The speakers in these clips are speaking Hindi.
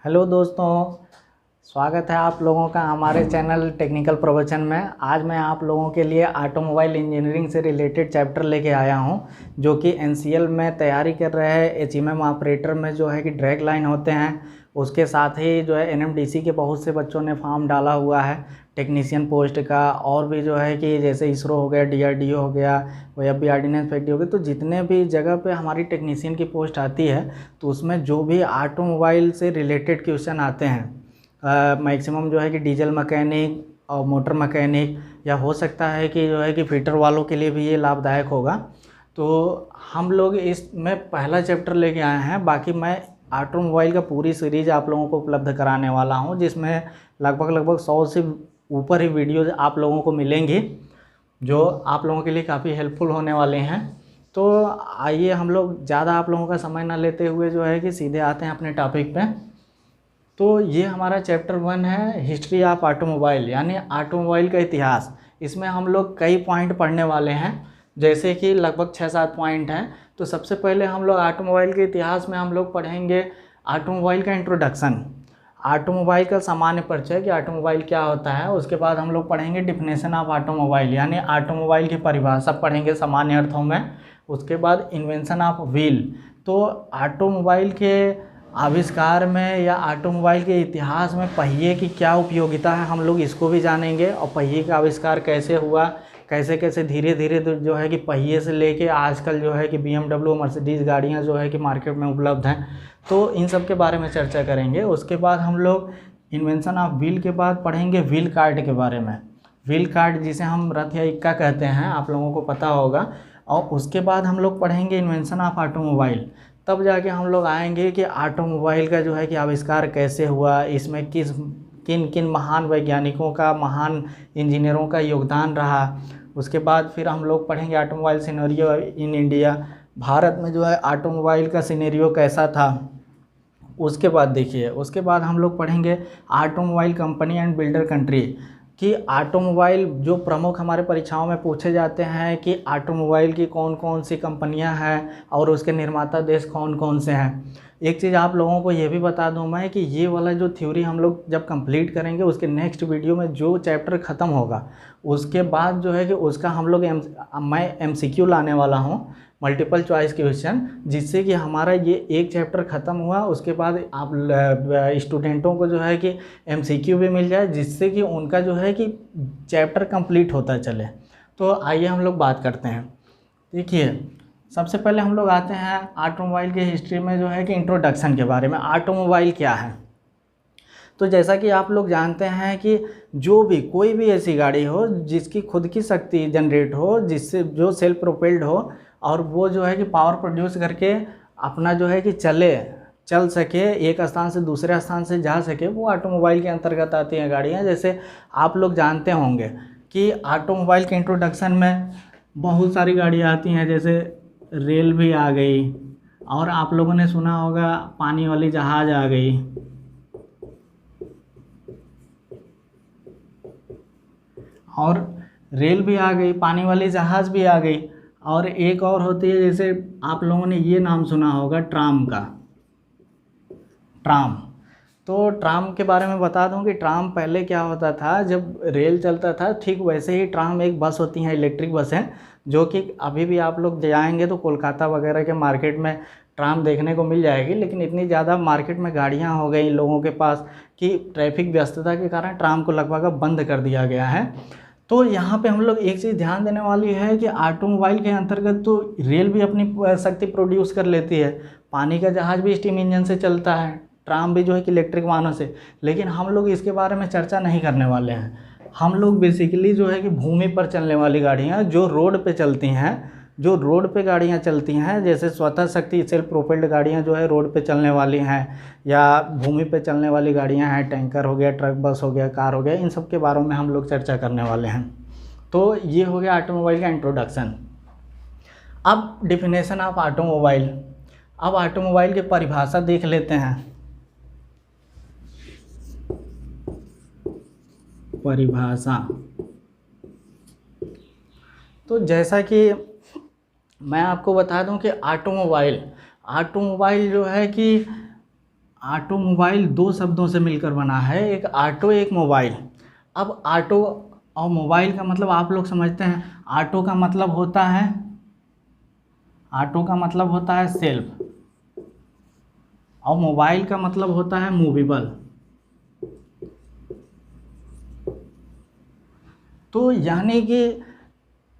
हेलो दोस्तों, स्वागत है आप लोगों का हमारे चैनल टेक्निकल प्रवचन में। आज मैं आप लोगों के लिए ऑटोमोबाइल इंजीनियरिंग से रिलेटेड चैप्टर लेके आया हूं, जो कि एनसीएल में तैयारी कर रहे हैं। एचईएमएम ऑपरेटर में जो है कि ड्रैग लाइन होते हैं, उसके साथ ही जो है एनएमडीसी के बहुत से बच्चों ने फॉर्म डाला हुआ है टेक्नीशियन पोस्ट का। और भी जो है कि जैसे इसरो हो गया, डीआरडीओ हो गया, या भी ऑर्डिनेंस फैक्ट्री हो गई, तो जितने भी जगह पे हमारी टेक्नीशियन की पोस्ट आती है तो उसमें जो भी ऑटोमोबाइल से रिलेटेड क्वेश्चन आते हैं, मैक्सिमम जो है कि डीजल मैकेनिक और मोटर मैकेनिक, या हो सकता है कि जो है कि फिटर वालों के लिए भी ये लाभदायक होगा। तो हम लोग इसमें पहला चैप्टर लेके आए हैं। बाकी मैं ऑटोमोबाइल का पूरी सीरीज आप लोगों को उपलब्ध कराने वाला हूं, जिसमें लगभग 100 से ऊपर ही वीडियोज आप लोगों को मिलेंगी, जो आप लोगों के लिए काफ़ी हेल्पफुल होने वाले हैं। तो आइए हम लोग ज़्यादा आप लोगों का समय ना लेते हुए जो है कि सीधे आते हैं अपने टॉपिक पे। तो ये हमारा चैप्टर 1 है, हिस्ट्री ऑफ ऑटोमोबाइल, यानी ऑटोमोबाइल का इतिहास। इसमें हम लोग कई पॉइंट पढ़ने वाले हैं, जैसे कि लगभग 6-7 पॉइंट हैं। तो सबसे पहले हम लोग ऑटोमोबाइल के इतिहास में हम लोग पढ़ेंगे ऑटोमोबाइल का इंट्रोडक्शन, ऑटोमोबाइल का सामान्य परिचय कि ऑटोमोबाइल क्या होता है। उसके बाद हम लोग पढ़ेंगे डिफिनेशन ऑफ ऑटोमोबाइल, यानी ऑटोमोबाइल की परिभाषा पढ़ेंगे सामान्य अर्थों में। उसके बाद इन्वेंशन ऑफ व्हील, तो ऑटोमोबाइल के आविष्कार में या ऑटोमोबाइल के इतिहास में पहिए की क्या उपयोगिता है, हम लोग इसको भी जानेंगे। और पहिए का आविष्कार कैसे हुआ, कैसे कैसे धीरे धीरे जो है कि पहिए से लेके आजकल जो है कि BMW, मर्सिडीज़ गाड़ियाँ जो है कि मार्केट में उपलब्ध हैं, तो इन सब के बारे में चर्चा करेंगे। उसके बाद हम लोग इन्वेंशन ऑफ व्हील के बाद पढ़ेंगे व्हील कार्ड के बारे में। व्हील कार्ड जिसे हम रथ या इक्का कहते हैं, आप लोगों को पता होगा। और उसके बाद हम लोग पढ़ेंगे इन्वेंशन ऑफ ऑटोमोबाइल। तब जाके हम लोग आएंगे कि ऑटोमोबाइल का जो है कि आविष्कार कैसे हुआ, इसमें किन किन महान वैज्ञानिकों का, महान इंजीनियरों का योगदान रहा। उसके बाद फिर हम लोग पढ़ेंगे automobile scenario in India, Bharat में जो है ऑटोमोबाइल का सिनेरियो कैसा था। उसके बाद देखिए, उसके बाद हम लोग पढ़ेंगे automobile company and builder country, कि ऑटोमोबाइल जो प्रमुख हमारे परीक्षाओं में पूछे जाते हैं कि ऑटोमोबाइल की कौन कौन सी कंपनियां हैं और उसके निर्माता देश कौन कौन से हैं। एक चीज़ आप लोगों को ये भी बता दूं मैं कि ये वाला जो थ्योरी हम लोग जब कंप्लीट करेंगे, उसके नेक्स्ट वीडियो में जो चैप्टर ख़त्म होगा उसके बाद जो है कि उसका हम लोग मैं MCQ लाने वाला हूँ, मल्टीपल चॉइस क्वेश्चन, जिससे कि हमारा ये एक चैप्टर ख़त्म हुआ उसके बाद आप स्टूडेंटों को जो है कि MCQ भी मिल जाए, जिससे कि उनका जो है कि चैप्टर कंप्लीट होता चले। तो आइए हम लोग बात करते हैं। देखिए, सबसे पहले हम लोग आते हैं ऑटोमोबाइल के हिस्ट्री में जो है कि इंट्रोडक्शन के बारे में। ऑटोमोबाइल क्या है, तो जैसा कि आप लोग जानते हैं कि जो भी कोई भी ऐसी गाड़ी हो जिसकी खुद की शक्ति जनरेट हो, जिससे जो सेल्फ प्रोपेल्ड हो, और वो जो है कि पावर प्रोड्यूस करके अपना जो है कि चल सके, एक स्थान से दूसरे स्थान से जा सके, वो ऑटोमोबाइल के अंतर्गत आती हैं गाड़ियाँ। जैसे आप लोग जानते होंगे कि ऑटोमोबाइल के इंट्रोडक्शन में बहुत सारी गाड़ियाँ आती हैं, जैसे रेल भी आ गई, और आप लोगों ने सुना होगा पानी वाली जहाज़ आ गई, और रेल भी आ गई, पानी वाली जहाज़ भी आ गई। और एक और होती है, जैसे आप लोगों ने ये नाम सुना होगा ट्राम का, ट्राम। तो ट्राम के बारे में बता दूं कि ट्राम पहले क्या होता था, जब रेल चलता था ठीक वैसे ही ट्राम एक बस होती है, इलेक्ट्रिक बस है, जो कि अभी भी आप लोग जाएंगे तो कोलकाता वगैरह के मार्केट में ट्राम देखने को मिल जाएगी। लेकिन इतनी ज़्यादा मार्केट में गाड़ियाँ हो गई लोगों के पास कि ट्रैफिक व्यस्तता के कारण ट्राम को लगभग बंद कर दिया गया है। तो यहाँ पे हम लोग एक चीज़ ध्यान देने वाली है कि ऑटोमोबाइल के अंतर्गत तो रेल भी अपनी शक्ति प्रोड्यूस कर लेती है, पानी का जहाज़ भी स्टीम इंजन से चलता है, ट्राम भी जो है कि इलेक्ट्रिक वाहनों से। लेकिन हम लोग इसके बारे में चर्चा नहीं करने वाले हैं। हम लोग बेसिकली जो है कि भूमि पर चलने वाली गाड़ियाँ जो रोड पे चलती हैं, जो रोड पे गाड़ियाँ चलती हैं, जैसे स्वतः शक्ति सेल्फ प्रोपेल्ड गाड़ियाँ जो है रोड पे चलने वाली हैं, या भूमि पे चलने वाली गाड़ियाँ हैं, टैंकर हो गया, ट्रक बस हो गया, कार हो गया, इन सब के बारे में हम लोग चर्चा करने वाले हैं। तो ये हो गया ऑटोमोबाइल का इंट्रोडक्शन। अब डिफिनेशन ऑफ ऑटोमोबाइल, अब ऑटोमोबाइल की परिभाषा देख लेते हैं। परिभाषा, तो जैसा कि मैं आपको बता दूं कि ऑटोमोबाइल जो है कि ऑटोमोबाइल दो शब्दों से मिलकर बना है, एक ऑटो एक मोबाइल। अब ऑटो और मोबाइल का मतलब आप लोग समझते हैं। ऑटो का मतलब होता है सेल्फ, और मोबाइल का मतलब होता है मूवेबल। तो यानी कि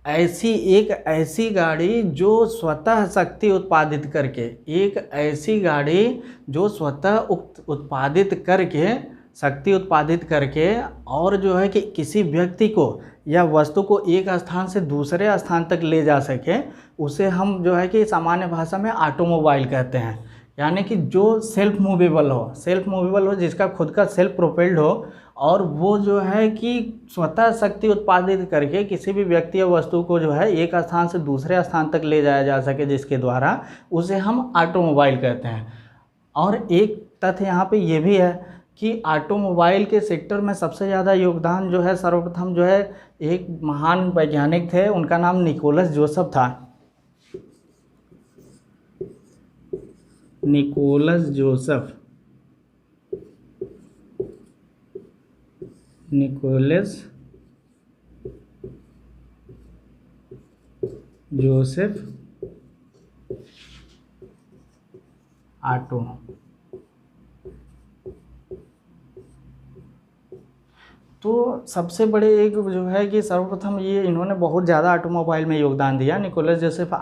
ऐसी गाड़ी जो स्वतः शक्ति उत्पादित करके, एक ऐसी गाड़ी जो स्वतः उत्पादित करके, शक्ति उत्पादित करके, और जो है कि किसी व्यक्ति को या वस्तु को एक स्थान से दूसरे स्थान तक ले जा सके, उसे हम जो है कि सामान्य भाषा में ऑटोमोबाइल कहते हैं। यानी कि जो सेल्फ मूवेबल हो, जिसका खुद का सेल्फ प्रोपेल्ड हो, और वो जो है कि स्वतः शक्ति उत्पादित करके किसी भी व्यक्ति या वस्तु को जो है एक स्थान से दूसरे स्थान तक ले जाया जा सके, जिसके द्वारा, उसे हम ऑटोमोबाइल कहते हैं। और एक तथ्य यहाँ पे ये भी है कि ऑटोमोबाइल के सेक्टर में सबसे ज़्यादा योगदान जो है, सर्वप्रथम जो है एक महान वैज्ञानिक थे, उनका नाम निकोलस जोसेफ था। Nicolaus Joseph Otto. तो सबसे बड़े एक जो है कि सर्वप्रथम ये इन्होंने बहुत ज़्यादा ऑटोमोबाइल में योगदान दिया, निकोलस जोसेफ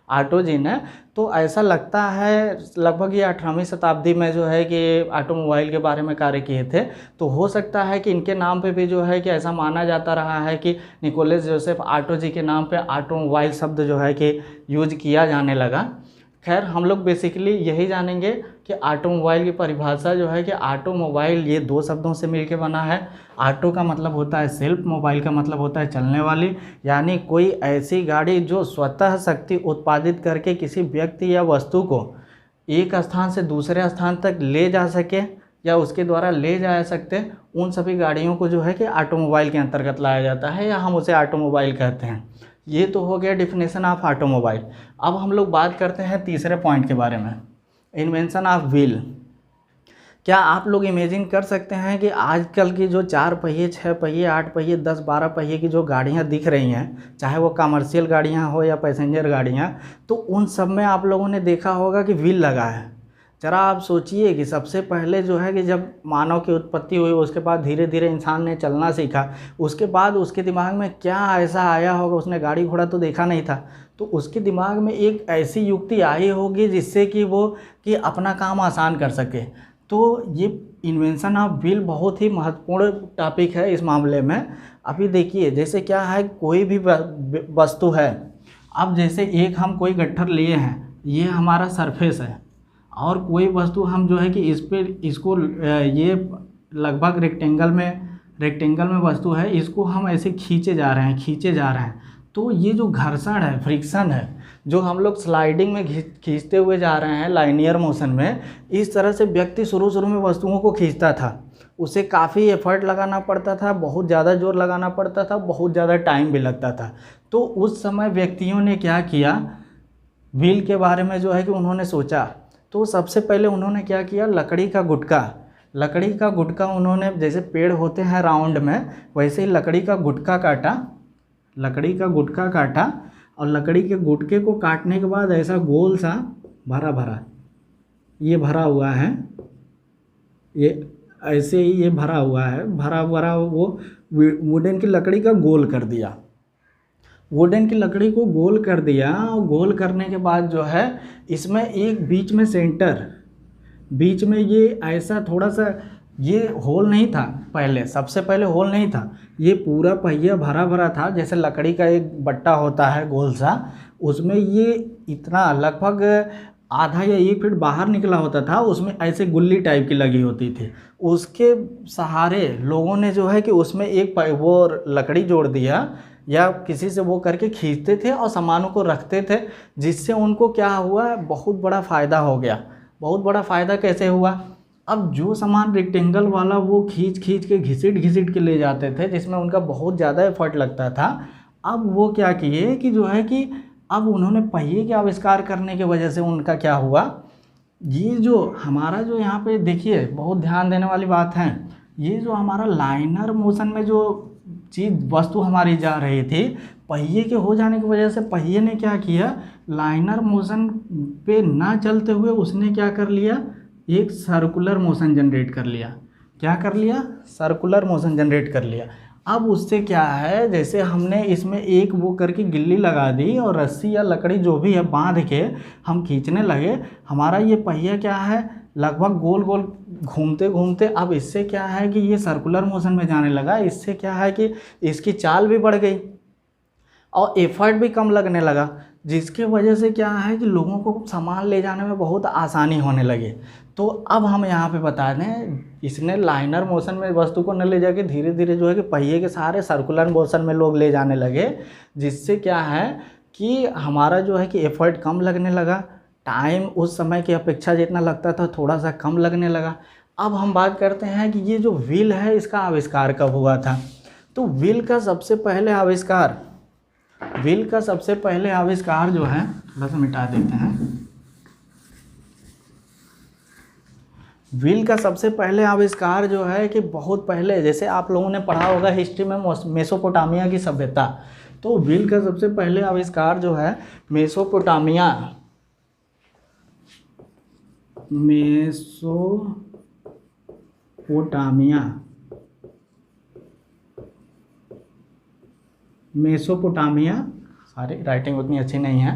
ऑटो जी ने। तो ऐसा लगता है लगभग ये 18वीं शताब्दी में जो है कि ऑटोमोबाइल के बारे में कार्य किए थे। तो हो सकता है कि इनके नाम पे भी जो है कि ऐसा माना जाता रहा है कि निकोलस जोसेफ ऑटो जी के नाम पे ऑटोमोबाइल शब्द जो है कि यूज किया जाने लगा। खैर, हम लोग बेसिकली यही जानेंगे कि ऑटोमोबाइल की परिभाषा जो है कि ऑटोमोबाइल ये दो शब्दों से मिलकर बना है। ऑटो का मतलब होता है सेल्फ, मोबाइल का मतलब होता है चलने वाली। यानी कोई ऐसी गाड़ी जो स्वतः शक्ति उत्पादित करके किसी व्यक्ति या वस्तु को एक स्थान से दूसरे स्थान तक ले जा सके या उसके द्वारा ले जा सकते, उन सभी गाड़ियों को जो है कि ऑटोमोबाइल के अंतर्गत लाया जाता है, या हम उसे ऑटोमोबाइल कहते हैं। ये तो हो गया डिफिनेशन ऑफ ऑटोमोबाइल। अब हम लोग बात करते हैं तीसरे पॉइंट के बारे में, इन्वेंशन ऑफ व्हील। क्या आप लोग इमेजिन कर सकते हैं कि आजकल की जो 4 पहिए, 6 पहिए, 8 पहिए, 10, 12 पहिए की जो गाड़ियां दिख रही हैं, चाहे वो कमर्शियल गाड़ियां हो या पैसेंजर गाड़ियां, तो उन सब में आप लोगों ने देखा होगा कि व्हील लगा है। ज़रा आप सोचिए कि सबसे पहले जो है कि जब मानव की उत्पत्ति हुई, उसके बाद धीरे धीरे इंसान ने चलना सीखा, उसके बाद उसके दिमाग में क्या ऐसा आया होगा, उसने गाड़ी घोड़ा तो देखा नहीं था, तो उसके दिमाग में एक ऐसी युक्ति आई होगी जिससे कि वो कि अपना काम आसान कर सके। तो ये इन्वेंशन ऑफ व्हील बहुत ही महत्वपूर्ण टॉपिक है इस मामले में। अभी देखिए, जैसे क्या है, कोई भी वस्तु है, अब जैसे एक हम कोई गट्ठर लिए हैं, ये हमारा सरफेस है, और कोई वस्तु हम जो है कि इसको ये लगभग रेक्टेंगल में वस्तु है, इसको हम ऐसे खींचे जा रहे हैं। तो ये जो घर्षण है, फ्रिक्शन है, जो हम लोग स्लाइडिंग में खींचते हुए जा रहे हैं लाइनियर मोशन में, इस तरह से व्यक्ति शुरू में वस्तुओं को खींचता था। उसे काफ़ी एफर्ट लगाना पड़ता था, बहुत ज़्यादा जोर लगाना पड़ता था, बहुत ज़्यादा टाइम भी लगता था। तो उस समय व्यक्तियों ने क्या किया, व्हील के बारे में जो है कि उन्होंने सोचा। तो सबसे पहले उन्होंने क्या किया, लकड़ी का गुटका उन्होंने, जैसे पेड़ होते हैं राउंड में, वैसे ही लकड़ी का गुटका काटा, और लकड़ी के गुटके को काटने के बाद ऐसा गोल सा भरा ये भरा हुआ है, ये ऐसे ही ये भरा हुआ है, भरा वो वुडन की लकड़ी का गोल कर दिया। वुडन की लकड़ी को गोल कर दिया, और गोल करने के बाद जो है इसमें एक बीच में बीच में ये ऐसा थोड़ा सा, ये होल नहीं था पहले, सबसे पहले होल नहीं था, ये पूरा पहिया भरा था, जैसे लकड़ी का एक बट्टा होता है गोल सा, उसमें ये इतना लगभग आधा या 1 फीट बाहर निकला होता था, उसमें ऐसे गुल्ली टाइप की लगी होती थी। उसके सहारे लोगों ने जो है कि उसमें एक वो लकड़ी जोड़ दिया, या किसी से वो करके खींचते थे और सामानों को रखते थे, जिससे उनको क्या हुआ, बहुत बड़ा फ़ायदा हो गया। बहुत बड़ा फ़ायदा कैसे हुआ, अब जो सामान रेक्टेंगल वाला वो खींच के घिसिट के ले जाते थे, जिसमें उनका बहुत ज़्यादा एफर्ट लगता था, अब वो क्या किए कि जो है कि अब उन्होंने पहिए के आविष्कार करने की वजह से उनका क्या हुआ, ये जो हमारा जो यहाँ पे देखिए बहुत ध्यान देने वाली बात है, ये जो हमारा लाइनर मोशन में जो चीज़ वस्तु हमारी जा रही थी, पहिए के हो जाने की वजह से पहिए ने क्या किया, लाइनर मोशन पे ना चलते हुए उसने क्या कर लिया, एक सर्कुलर मोशन जनरेट कर लिया। क्या कर लिया, सर्कुलर मोशन जनरेट कर लिया। अब उससे क्या है, जैसे हमने इसमें एक वो करके गिल्ली लगा दी और रस्सी या लकड़ी जो भी है बांध के हम खींचने लगे, हमारा ये पहिया क्या है, लगभग गोल गोल घूमते घूमते अब इससे क्या है कि ये सर्कुलर मोशन में जाने लगा। इससे क्या है कि इसकी चाल भी बढ़ गई और एफर्ट भी कम लगने लगा, जिसके वजह से क्या है कि लोगों को सामान ले जाने में बहुत आसानी होने लगी। तो अब हम यहाँ पे बता दें, इसने लाइनर मोशन में वस्तु को न ले जाके धीरे धीरे जो है कि पहिए के सहारे सर्कुलर मोशन में लोग ले जाने लगे, जिससे क्या है कि हमारा जो है कि एफर्ट कम लगने लगा, टाइम उस समय की अपेक्षा जितना लगता था थोड़ा सा कम लगने लगा। अब हम बात करते हैं कि ये जो व्हील है इसका आविष्कार कब हुआ था। तो व्हील का सबसे पहले आविष्कार, व्हील का सबसे पहले आविष्कार जो है, थोड़ा सा मिटा देते हैं, व्हील का सबसे पहले आविष्कार जो है कि बहुत पहले, जैसे आप लोगों ने पढ़ा होगा हिस्ट्री में मेसोपोटामिया की सभ्यता, तो व्हील का सबसे पहले आविष्कार जो है मेसोपोटामिया मेसोपोटामिया, सारी राइटिंग उतनी अच्छी नहीं है,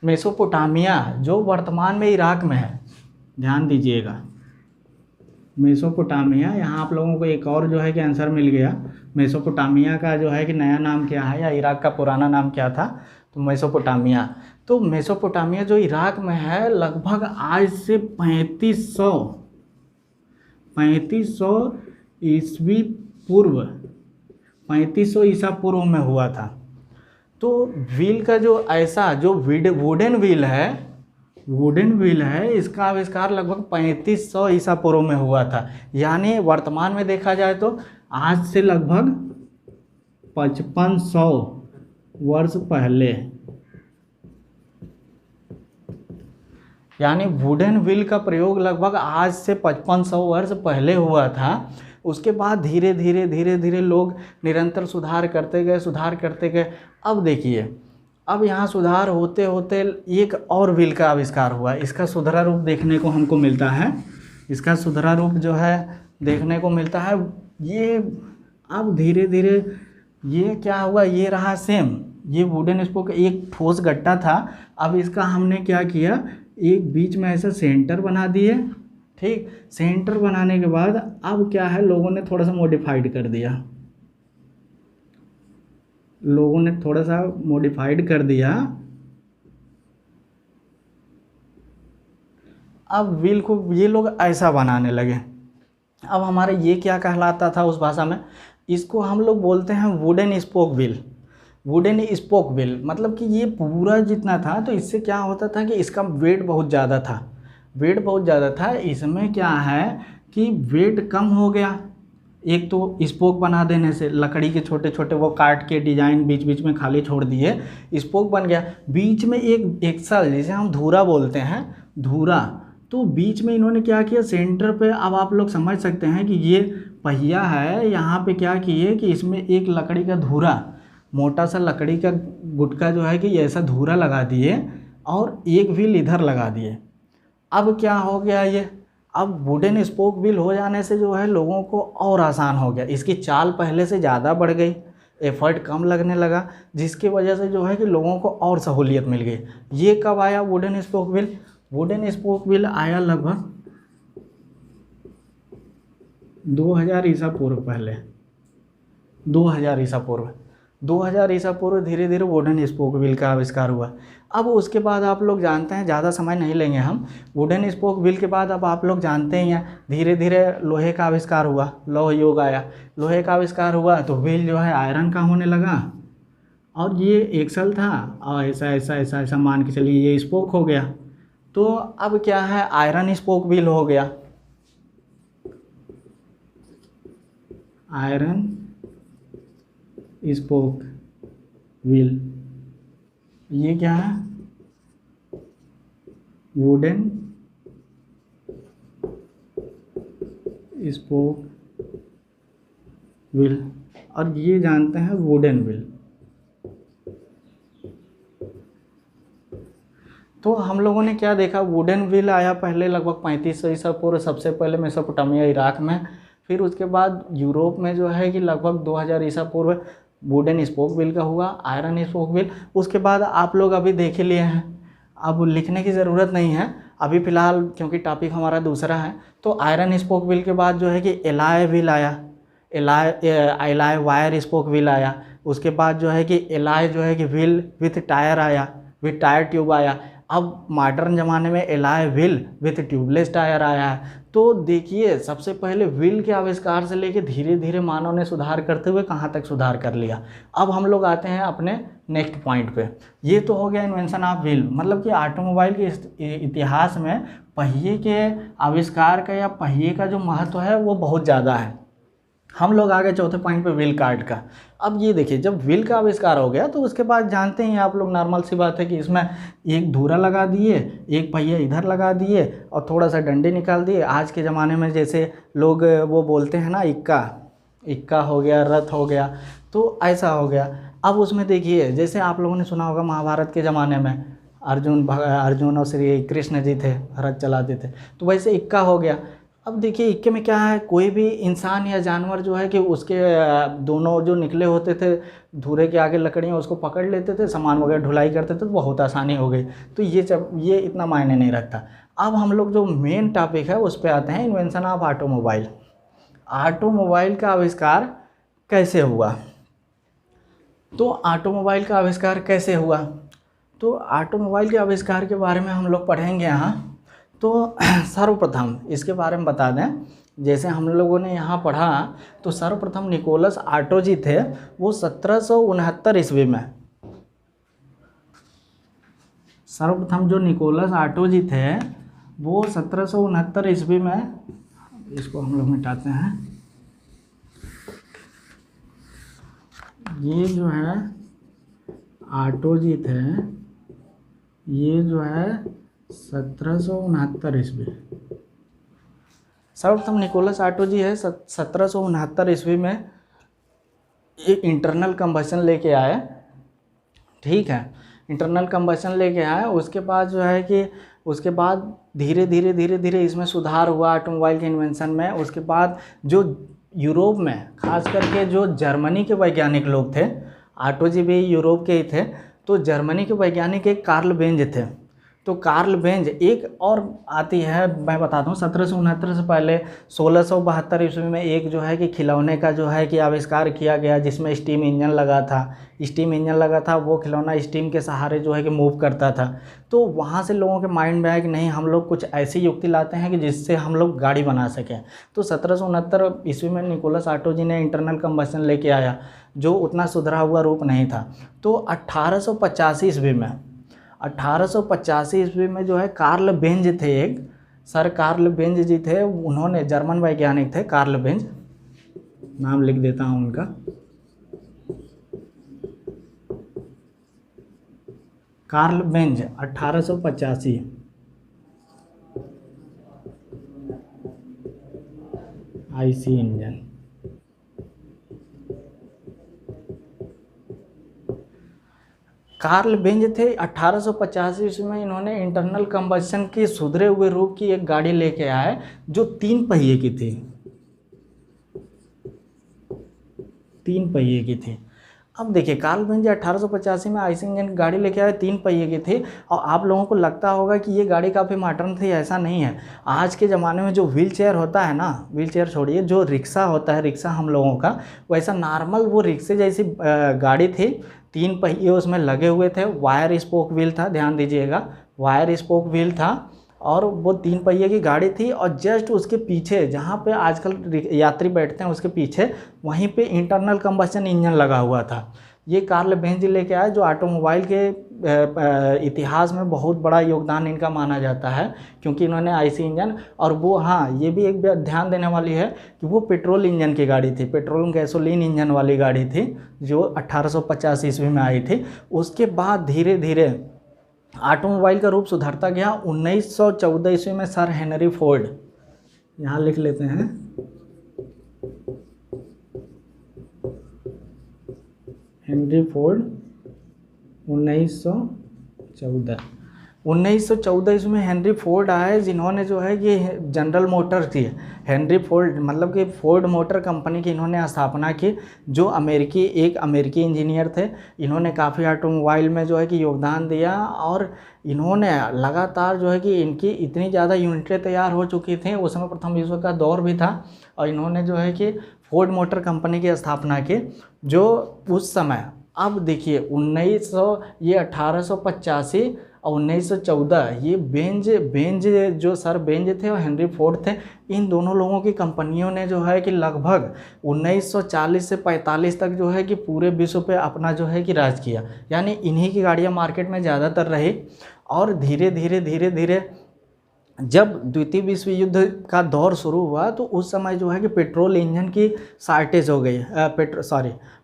मेसोपोटामिया जो वर्तमान में इराक में है, ध्यान दीजिएगा, मेसोपोटामिया। यहाँ आप लोगों को एक और जो है कि आंसर मिल गया, मेसोपोटामिया का जो है कि नया नाम क्या है या इराक का पुराना नाम क्या था, तो मेसोपोटामिया। तो मेसोपोटामिया जो इराक में है, लगभग आज से 3500 ईस्वी पूर्व, 3500 ईसा पूर्व में हुआ था। तो व्हील का जो ऐसा जो वुडन व्हील है, इसका आविष्कार लगभग 3500 ईसा पूर्व में हुआ था। यानी वर्तमान में देखा जाए तो आज से लगभग 5500 वर्ष पहले, यानी वुडन व्हील का प्रयोग लगभग आज से 5500 वर्ष पहले हुआ था। उसके बाद धीरे धीरे लोग निरंतर सुधार करते गए। अब देखिए, अब यहाँ सुधार होते होते एक और व्हील का आविष्कार हुआ। इसका सुधरा रूप देखने को हमको मिलता है, इसका सुधरा रूप जो है देखने को मिलता है। ये अब धीरे धीरे ये क्या हुआ, ये रहा सेम, ये वुडन स्पोक एक ठोस गट्टा था। अब इसका हमने क्या किया, एक बीच में ऐसा सेंटर बना दिए, ठीक। सेंटर बनाने के बाद अब क्या है, लोगों ने थोड़ा सा मॉडिफाइड कर दिया, अब व्हील को ये लोग ऐसा बनाने लगे। अब हमारे ये क्या कहलाता था उस भाषा में, इसको हम लोग बोलते हैं वुडन स्पोक व्हील। मतलब कि ये पूरा जितना था, तो इससे क्या होता था कि इसका वेट बहुत ज़्यादा था। इसमें क्या है कि वेट कम हो गया, एक तो स्पोक बना देने से, लकड़ी के छोटे छोटे वो काट के डिजाइन बीच बीच में खाली छोड़ दिए, स्पोक बन गया। बीच में एक एक्सल, जिसे हम धुरा बोलते हैं, धुरा, तो बीच में इन्होंने क्या किया, सेंटर पे, अब आप लोग समझ सकते हैं कि ये पहिया है, यहाँ पे क्या किए कि इसमें एक लकड़ी का धुरा, मोटा सा लकड़ी का गुटका जो है कि ऐसा धुरा लगा दिए और एक व्हील इधर लगा दिए। अब क्या हो गया ये, अब वुडन स्पोक व्हील हो जाने से जो है लोगों को और आसान हो गया, इसकी चाल पहले से ज़्यादा बढ़ गई, एफर्ट कम लगने लगा, जिसकी वजह से जो है कि लोगों को और सहूलियत मिल गई। ये कब आया wooden spoke wheel? Wooden spoke wheel आया लगभग 2000 ईसा पूर्व, पहले 2000 ईसा पूर्व धीरे धीरे वुडन स्पोक व्हील का आविष्कार हुआ। अब उसके बाद आप लोग जानते हैं, ज़्यादा समय नहीं लेंगे हम, वुडन स्पोक व्हील के बाद अब आप लोग जानते ही हैं धीरे धीरे लोहे का आविष्कार हुआ, लौह युग आया। लोहे का आविष्कार हुआ तो व्हील जो है आयरन का होने लगा, और ये एक्सल था और ऐसा मान के चलिए ये स्पोक हो गया। तो अब क्या है, आयरन स्पोक व्हील हो गया, आयरन स्पोक व्हील। ये क्या है, वुडन स्पोक व्हील, और ये जानते हैं वुडन व्हील। तो हम लोगों ने क्या देखा, वुडन व्हील आया पहले लगभग 3500 ईसा पूर्व, सबसे पहले मेसोपोटामिया इराक में। फिर उसके बाद यूरोप में जो है कि लगभग 2000 ईसा पूर्व वुडन स्पोक व्हील का हुआ, आयरन स्पोक व्हील। उसके बाद आप लोग अभी देख ही लिए हैं, अब लिखने की ज़रूरत नहीं है अभी फ़िलहाल, क्योंकि टॉपिक हमारा दूसरा है। तो आयरन स्पोक व्हील के बाद जो है कि एलॉय व्हील आया, एलॉय वायर स्पोक व्हील आया। उसके बाद जो है कि एलॉय जो है कि व्हील विथ टायर आया, विथ टायर ट्यूब आया। अब मॉडर्न ज़माने में alloy wheel with tubeless tyre आया है। तो देखिए, सबसे पहले व्हील के आविष्कार से लेके धीरे धीरे मानव ने सुधार करते हुए कहाँ तक सुधार कर लिया। अब हम लोग आते हैं अपने नेक्स्ट पॉइंट पे। ये तो हो गया इन्वेंशन ऑफ व्हील, मतलब कि ऑटोमोबाइल के इतिहास में पहिए के आविष्कार का या पहिए का जो महत्व है वो बहुत ज़्यादा है। हम लोग आ गए चौथे पॉइंट पे, व्हील कार्ट का। अब ये देखिए, जब व्हील का आविष्कार हो गया तो उसके बाद जानते हैं आप लोग, नॉर्मल सी बात है कि इसमें एक धुरा लगा दिए, एक पहिया इधर लगा दिए और थोड़ा सा डंडे निकाल दिए। आज के ज़माने में जैसे लोग वो बोलते हैं ना, इक्का हो गया, रथ हो गया, तो ऐसा हो गया। अब उसमें देखिए, जैसे आप लोगों ने सुना होगा महाभारत के ज़माने में अर्जुन और श्री कृष्ण जी थे, रथ चलाते थे, तो वैसे इक्का हो गया। अब देखिए, इक्के में क्या है, कोई भी इंसान या जानवर जो है कि उसके दोनों जो निकले होते थे धुरे के आगे लकड़ियाँ, उसको पकड़ लेते थे, सामान वगैरह ढुलाई करते थे, तो बहुत आसानी हो गई। तो ये इतना मायने नहीं रखता। अब हम लोग जो मेन टॉपिक है उस पर आते हैं, इन्वेंशन ऑफ ऑटोमोबाइल। ऑटोमोबाइल का आविष्कार कैसे हुआ? तो ऑटोमोबाइल का आविष्कार कैसे हुआ, तो ऑटोमोबाइल के आविष्कार के बारे में हम लोग पढ़ेंगे यहाँ। तो सर्वप्रथम इसके बारे में बता दें, जैसे हम लोगों ने यहाँ पढ़ा, तो सर्वप्रथम निकोलस ऑटो जी थे, वो 1769 ईस्वी में, सर्वप्रथम जो निकोलस ऑटो जी थे वो 1769 ईस्वी में, इसको हम लोग मिटाते हैं, ये जो है ऑटो जी थे, ये जो है 1769 ईस्वी। सर्वप्रथम निकोलस ऑटो जी है 1769 ईस्वी में ये इंटरनल कंबशन लेके आए, ठीक है, इंटरनल कंबशन लेके आए। उसके बाद जो है कि उसके बाद धीरे धीरे इसमें सुधार हुआ ऑटोमोबाइल के इन्वेंशन में। उसके बाद जो यूरोप में, खास करके जो जर्मनी के वैज्ञानिक लोग थे, ऑटो जी भी यूरोप के ही थे, तो जर्मनी के वैज्ञानिक एक कार्ल बेंज थे। तो कार्ल बेंज, एक और आती है मैं बताता हूँ, 1769 से पहले 1672 ईस्वी में एक जो है कि खिलौने का जो है कि आविष्कार किया गया, जिसमें स्टीम इंजन लगा था। वो खिलौना स्टीम के सहारे जो है कि मूव करता था। तो वहाँ से लोगों के माइंड में आया कि नहीं, हम लोग कुछ ऐसी युक्ति लाते हैं कि जिससे हम लोग गाड़ी बना सकें। तो 1769 ईस्वी में निकोलस ऑटो जी ने इंटरनल कंबशन लेके आया, जो उतना सुधरा हुआ रूप नहीं था। तो 1885 ईस्वी में जो है कार्ल बेंज थे, एक सर कार्ल बेंज जी थे, उन्होंने, जर्मन वैज्ञानिक थे कार्ल बेंज, नाम लिख देता हूँ उनका, Karl Benz 1885, IC engine. Karl Benz थे 1885 ईस्वी में, इन्होंने इंटरनल कंबशन के सुधरे हुए रूप की एक गाड़ी लेके आए जो 3 पहिए की थी, 3 पहिए की थी। अब देखिए, कार्ल बेंज 1885 में आईसी इंजन की गाड़ी लेके आए, 3 पहिए की थी। और आप लोगों को लगता होगा कि ये गाड़ी काफ़ी मॉडर्न थी, ऐसा नहीं है। आज के ज़माने में जो व्हील चेयर होता है ना, व्हील चेयर छोड़िए, जो रिक्शा होता है, रिक्शा हम लोगों का, वैसा नॉर्मल वो रिक्शे जैसी गाड़ी थी, 3 पहिए उसमें लगे हुए थे, वायर स्पोक व्हील था, ध्यान दीजिएगा, वायर स्पोक व्हील था, और वो 3 पहिए की गाड़ी थी। और जस्ट उसके पीछे, जहाँ पे आजकल यात्री बैठते हैं उसके पीछे, वहीं पे इंटरनल कंबशन इंजन लगा हुआ था। ये कार्ल बेंज लेके आए, जो ऑटोमोबाइल के इतिहास में बहुत बड़ा योगदान इनका माना जाता है, क्योंकि इन्होंने आईसी इंजन, और वो, हाँ, ये भी एक ध्यान देने वाली है कि वो पेट्रोल इंजन की गाड़ी थी, पेट्रोल गैसोलीन इंजन वाली गाड़ी थी, जो 1850 ईस्वी में आई थी। उसके बाद धीरे धीरे ऑटोमोबाइल का रूप सुधरता गया। 1914 ईस्वी में सर हेनरी फोर्ड, यहाँ लिख लेते हैं, हेनरी फोर्ड 1914 इसमें हेनरी फोर्ड आए, जिन्होंने जो है कि जनरल मोटर्स की, हेनरी फोर्ड मतलब कि फोर्ड मोटर कंपनी की इन्होंने स्थापना की, जो एक अमेरिकी इंजीनियर थे। इन्होंने काफ़ी ऑटोमोबाइल में जो है कि योगदान दिया, और इन्होंने लगातार जो है कि इनकी इतनी ज़्यादा यूनिटें तैयार हो चुकी थी, उस समय प्रथम विश्व का दौर भी था, और इन्होंने जो है कि फोर्ड मोटर कंपनी की स्थापना की, जो उस समय, अब देखिए 1885 और 1914, ये बेंज जो सर बेंज थे और हेनरी फोर्ड थे, इन दोनों लोगों की कंपनियों ने जो है कि लगभग 1940 से 45 तक जो है कि पूरे विश्व पे अपना जो है कि राज किया। यानी इन्हीं की गाड़ियाँ मार्केट में ज़्यादातर रही, और धीरे धीरे जब द्वितीय विश्व युद्ध का दौर शुरू हुआ, तो उस समय जो है कि पेट्रोल इंजन की शार्टेज हो गई,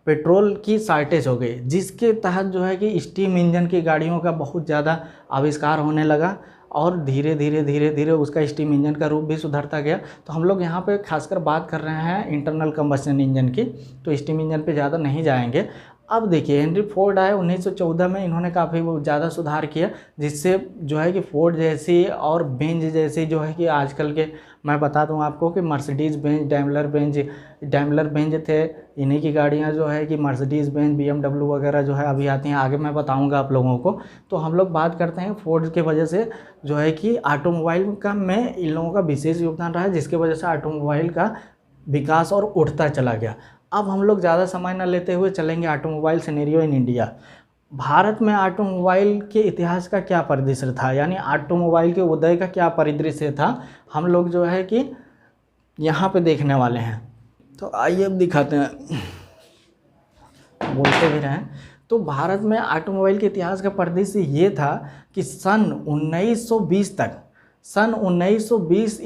पेट्रोल की शार्टेज हो गई, जिसके तहत जो है कि स्टीम इंजन की गाड़ियों का बहुत ज़्यादा आविष्कार होने लगा, और धीरे धीरे उसका स्टीम इंजन का रूप भी सुधरता गया। तो हम लोग यहाँ पे खासकर बात कर रहे हैं इंटरनल कंबस्शन इंजन की, तो स्टीम इंजन पे ज़्यादा नहीं जाएंगे। अब देखिए हेनरी फोर्ड आए 1914 में, इन्होंने काफ़ी ज़्यादा सुधार किया, जिससे जो है कि फोर्ड जैसी और बेंज जैसी जो है कि आजकल के, मैं बता दूं आपको कि मर्सिडीज़ बेंज, डैमलर बेंज थे, इन्हीं की गाड़ियां जो है कि मर्सिडीज़ बेंज, BMW वगैरह जो है अभी आती हैं, आगे मैं बताऊंगा आप लोगों को। तो हम लोग बात करते हैं फोर्ड के वजह से जो है कि ऑटोमोबाइल का में इन लोगों का विशेष योगदान रहा है, जिसके वजह से ऑटोमोबाइल का विकास और उठता चला गया। अब हम लोग ज़्यादा समय न लेते हुए चलेंगे automobile scenario in India. Bharat में ऑटोमोबाइल के इतिहास का क्या परिदृश्य था, यानी ऑटोमोबाइल के उदय का क्या परिदृश्य था, हम लोग जो है कि यहाँ पे देखने वाले हैं। तो आइए अब दिखाते हैं, बोलते भी रहें। तो भारत में ऑटोमोबाइल के इतिहास का परिदृश्य ये था कि सन 1920 तक, सन 1920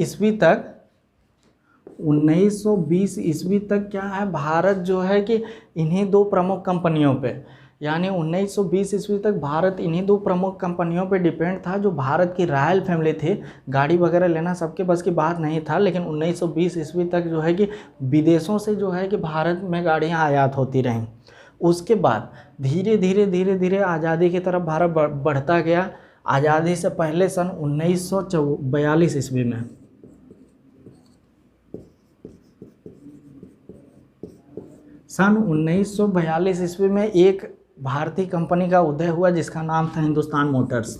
ईस्वी तक क्या है, भारत जो है कि इन्हीं दो प्रमुख कंपनियों पे, यानी 1920 ईस्वी तक भारत इन्हीं दो प्रमुख कंपनियों पे डिपेंड था। जो भारत की रॉयल फैमिली थी, गाड़ी वगैरह लेना सबके बस की बात नहीं था, लेकिन 1920 ईस्वी तक जो है कि विदेशों से जो है कि भारत में गाड़ियाँ आयात होती रहीं। उसके बाद धीरे धीरे आज़ादी की तरफ भारत बढ़ता गया। आज़ादी से पहले सन 1942 ईस्वी में, सन 1942 ईस्वी में एक भारतीय कंपनी का उदय हुआ, जिसका नाम था हिंदुस्तान मोटर्स।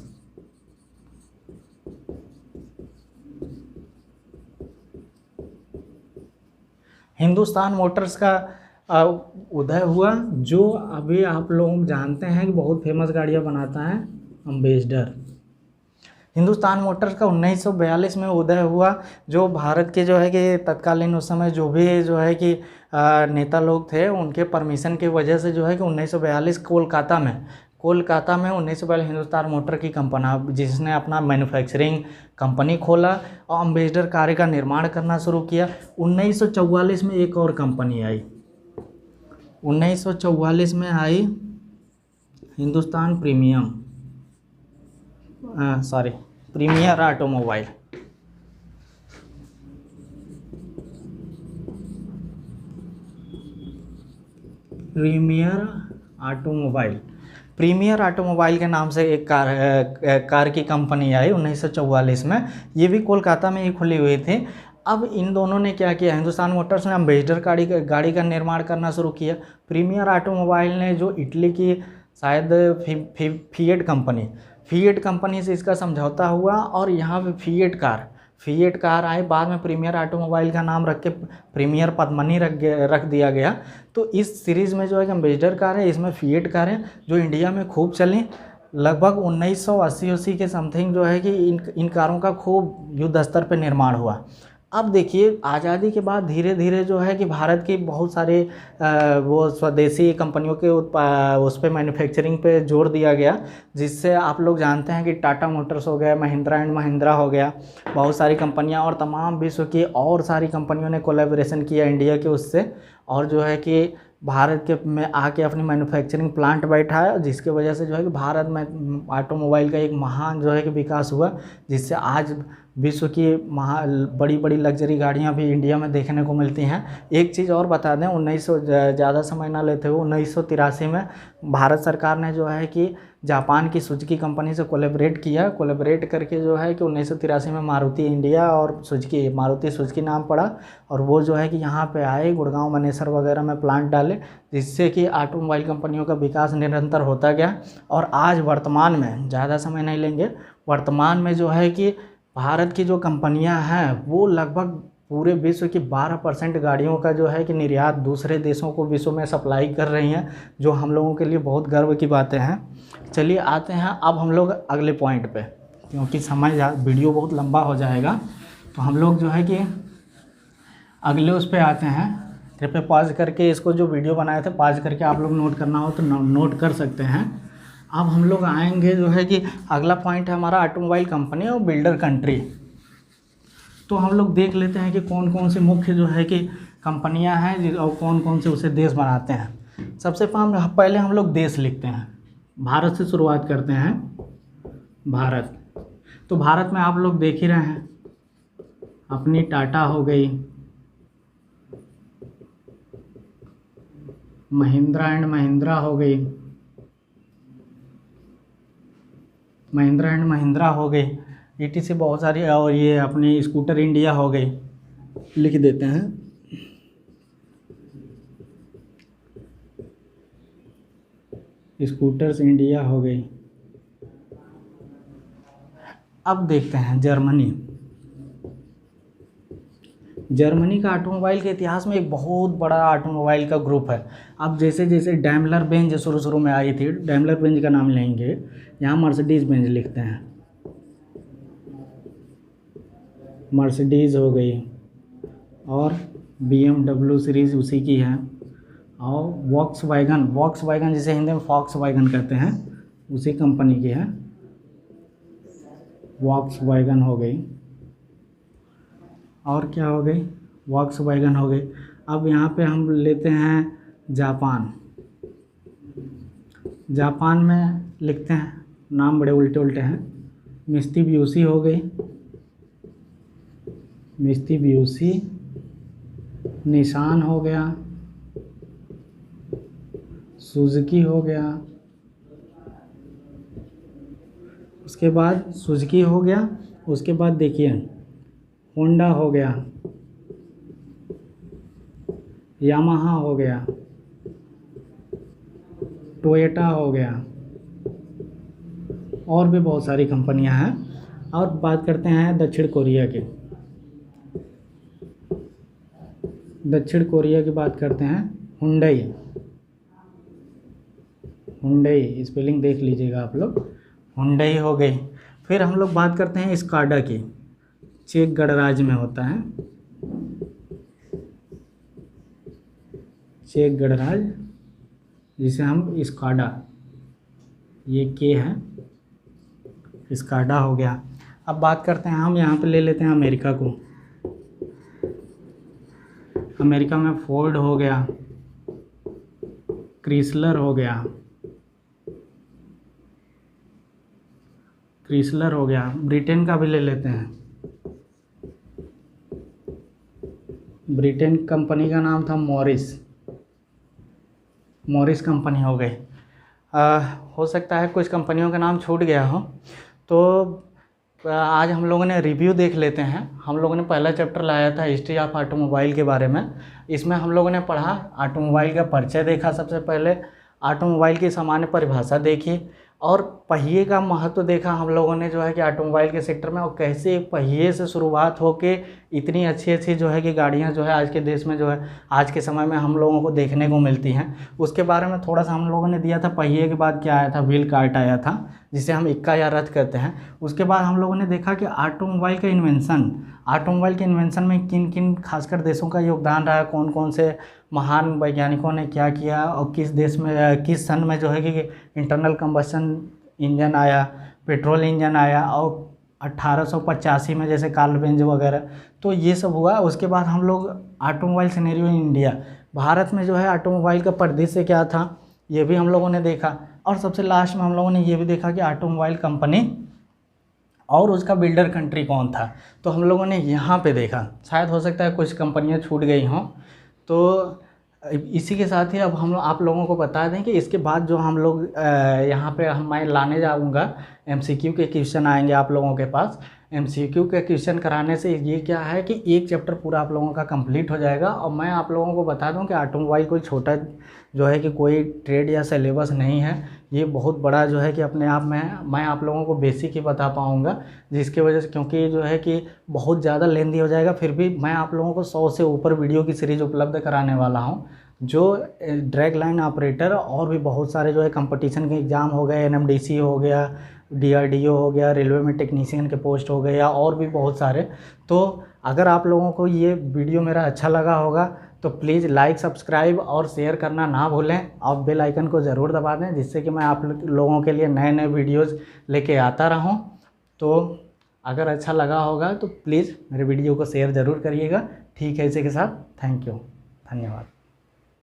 हिंदुस्तान मोटर्स का उदय हुआ, जो अभी आप लोग जानते हैं कि बहुत फेमस गाड़ियां बनाता है, एम्बेसडर। हिंदुस्तान मोटर्स का 1942 में उदय हुआ, जो भारत के जो है कि तत्कालीन उस समय जो भी जो है कि नेता लोग थे, उनके परमिशन की वजह से जो है कि 1942 कोलकाता में 1942 हिंदुस्तान मोटर की कंपनी, जिसने अपना मैन्युफैक्चरिंग कंपनी खोला और एम्बेसडर कार का निर्माण करना शुरू किया। 1944 में एक और कंपनी आई, 1944 में आई Hindustan premier automobile. Premier automobile के नाम से एक कार की कंपनी आई 1944 में। ये भी कोलकाता में ही खुली हुई थी। अब इन दोनों ने क्या किया, हिंदुस्तान मोटर्स ने एम्बेसडर गाड़ी का निर्माण करना शुरू किया। प्रीमियर ऑटोमोबाइल ने जो इटली की शायद फिएट कंपनी से इसका समझौता हुआ और यहाँ पे फिएट कार आए। बाद में प्रीमियर ऑटोमोबाइल का नाम रख के प्रीमियर पद्मनी रख दिया गया। तो इस सीरीज़ में जो है एम्बेसडर कार है, इसमें फिएट कार है जो इंडिया में खूब चली। लगभग 1980 के समथिंग जो है कि इन कारों का खूब युद्ध स्तर पर निर्माण हुआ। अब देखिए आज़ादी के बाद धीरे धीरे जो है कि भारत की बहुत सारे वो स्वदेशी कंपनियों के उस पर मैन्युफैक्चरिंग पे जोर दिया गया, जिससे आप लोग जानते हैं कि टाटा मोटर्स हो गया, महिंद्रा एंड महिंद्रा हो गया, बहुत सारी कंपनियां और तमाम विश्व की और सारी कंपनियों ने कोलैबोरेशन किया इंडिया के उससे और जो है कि भारत के में आके अपनी मैन्युफैक्चरिंग प्लांट बैठा है, जिसकी वजह से जो है कि भारत में ऑटोमोबाइल का एक महान जो है कि विकास हुआ, जिससे आज विश्व की बड़ी बड़ी लग्जरी गाड़ियां भी इंडिया में देखने को मिलती हैं। एक चीज़ और बता दें, 1900 ज़्यादा समय ना लेते हुए 1983 में भारत सरकार ने जो है कि जापान की सुजुकी कंपनी से कोलैबोरेट करके जो है कि 1983 में मारुति इंडिया और मारुति सुजुकी नाम पड़ा, और वो जो है कि यहाँ पे आए, गुड़गांव मनेसर वगैरह में प्लांट डाले, जिससे कि ऑटोमोबाइल कंपनियों का विकास निरंतर होता गया। और आज वर्तमान में, ज़्यादा समय नहीं लेंगे, वर्तमान में जो है कि भारत की जो कंपनियां हैं वो लगभग पूरे विश्व की 12% गाड़ियों का जो है कि निर्यात दूसरे देशों को विश्व में सप्लाई कर रही हैं, जो हम लोगों के लिए बहुत गर्व की बातें हैं। चलिए आते हैं अब हम लोग अगले पॉइंट पे, क्योंकि वीडियो बहुत लंबा हो जाएगा, तो हम लोग जो है कि अगले उस पे आते हैं। कृपया पॉज करके इसको, जो वीडियो बनाए थे, पॉज करके आप लोग नोट करना हो तो नोट कर सकते हैं। अब हम लोग आएंगे जो है कि अगला पॉइंट है हमारा ऑटोमोबाइल कंपनी और बिल्डर कंट्री। तो हम लोग देख लेते हैं कि कौन कौन से मुख्य जो है कि कंपनियां हैं और कौन कौन से उसे देश बनाते हैं। सबसे पहले हम लोग देश लिखते हैं, भारत से शुरुआत करते हैं। भारत, तो भारत में आप लोग देख ही रहे हैं, अपनी टाटा हो गई, महिंद्रा एंड महिंद्रा हो गई, ETC बहुत सारी, और ये अपनी स्कूटर इंडिया हो गई, लिख देते हैं। स्कूटर्स इंडिया हो गई। अब देखते हैं जर्मनी का ऑटोमोबाइल के इतिहास में एक बहुत बड़ा ऑटोमोबाइल का ग्रुप है। अब जैसे जैसे डैमलर बेंज शुरू में आई थी, डैमलर बेंज का नाम लेंगे, यहाँ मर्सिडीज बेंज लिखते हैं, मर्सिडीज हो गई, और BMW सीरीज़ उसी की है, और वॉक्सवैगन जिसे हिंदी में फॉक्सवैगन कहते हैं, उसी कंपनी की है, वॉक्सवैगन हो गई। और क्या हो गई, वॉक्सवैगन हो गई। अब यहाँ पे हम लेते हैं जापान में लिखते हैं, नाम बड़े उल्टे उल्टे हैं, मित्सुबिशी हो गई, निसान हो गया, सुजुकी हो गया, उसके बाद सुजुकी हो गया, उसके बाद देखिए होंडा हो गया, यामाहा हो गया, टोयोटा हो गया, और भी बहुत सारी कंपनियां हैं। और बात करते हैं दक्षिण कोरिया की बात करते हैं, हुंडई स्पेलिंग देख लीजिएगा आप लोग, हुंडई हो गई। फिर हम लोग बात करते हैं स्काडा की, चेक गणराज्य में होता है, चेक गणराज्य, जिसे हम स्काडा, ये के है, स्काडा हो गया। अब बात करते हैं, हम यहाँ पे ले लेते हैं अमेरिका को, अमेरिका में फोर्ड हो गया, क्रिसलर हो गया, ब्रिटेन का भी ले लेते हैं, ब्रिटेन कंपनी का नाम था मॉरिस कंपनी हो गई। हो सकता है कुछ कंपनियों का नाम छूट गया हो, तो आज हम लोगों ने रिव्यू देख लेते हैं। हम लोगों ने पहला चैप्टर लाया था हिस्ट्री ऑफ ऑटोमोबाइल के बारे में। इसमें हम लोगों ने पढ़ा, ऑटोमोबाइल का परिचय देखा, सबसे पहले ऑटोमोबाइल की सामान्य परिभाषा देखी, और पहिए का महत्व देखा हम लोगों ने जो है कि ऑटोमोबाइल के सेक्टर में, और कैसे एक पहिए से शुरुआत होके इतनी अच्छी जो है कि गाड़ियां जो है आज के देश में जो है आज के समय में हम लोगों को देखने को मिलती हैं। उसके बारे में थोड़ा सा हम लोगों ने दिया था। पहिए के बाद क्या आया था, व्हील कार्ट आया था, जिसे हम इक्का या रथ कहते हैं। उसके बाद हम लोगों ने देखा कि ऑटोमोबाइल के इन्वेंशन में किन किन खासकर देशों का योगदान रहा, कौन कौन से महान वैज्ञानिकों ने क्या किया, और किस देश में किस सन में जो है कि इंटरनल कंबशन इंजन आया, पेट्रोल इंजन आया, और 1885 में जैसे कार्ल बेंज वगैरह, तो ये सब हुआ। उसके बाद हम लोग automobile scenario in India, Bharat में जो है ऑटोमोबाइल का परिदृश्य क्या था ये भी हम लोगों ने देखा, और सबसे लास्ट में हम लोगों ने ये भी देखा कि ऑटोमोबाइल कंपनी और उसका बिल्डर कंट्री कौन था। तो हम लोगों ने यहाँ पे देखा, शायद हो सकता है कुछ कंपनियाँ छूट गई हों। तो इसी के साथ ही अब हम आप लोगों को बता दें कि इसके बाद जो हम लोग यहाँ पे मैं लाने जाऊँगा MCQ के क्वेश्चन आएंगे आप लोगों के पास। MCQ के क्वेश्चन कराने से ये क्या है कि एक चैप्टर पूरा आप लोगों का कंप्लीट हो जाएगा। और मैं आप लोगों को बता दूं कि ऑटोमोबाइल कोई छोटा जो है कि कोई ट्रेड या सिलेबस नहीं है, ये बहुत बड़ा जो है कि अपने आप में है। मैं आप लोगों को बेसिक ही बता पाऊँगा, जिसकी वजह से क्योंकि जो है कि बहुत ज़्यादा लेंथी हो जाएगा, फिर भी मैं आप लोगों को 100 से ऊपर वीडियो की सीरीज़ उपलब्ध कराने वाला हूँ। जो ड्रैग लाइन ऑपरेटर और भी बहुत सारे जो है कंपटीशन के एग्ज़ाम हो गए, NMDC हो गया, DRDO हो गया, रेलवे में टेक्नीशियन के पोस्ट हो गए, या और भी बहुत सारे। तो अगर आप लोगों को ये वीडियो मेरा अच्छा लगा होगा तो प्लीज़ लाइक, सब्सक्राइब और शेयर करना ना भूलें, और बेल आइकन को ज़रूर दबा दें, जिससे कि मैं आप लोगों के लिए नए नए वीडियोज़ लेके आता रहूं। तो अगर अच्छा लगा होगा तो प्लीज़ मेरे वीडियो को शेयर ज़रूर करिएगा। ठीक है, इसी के साथ थैंक यू, धन्यवाद।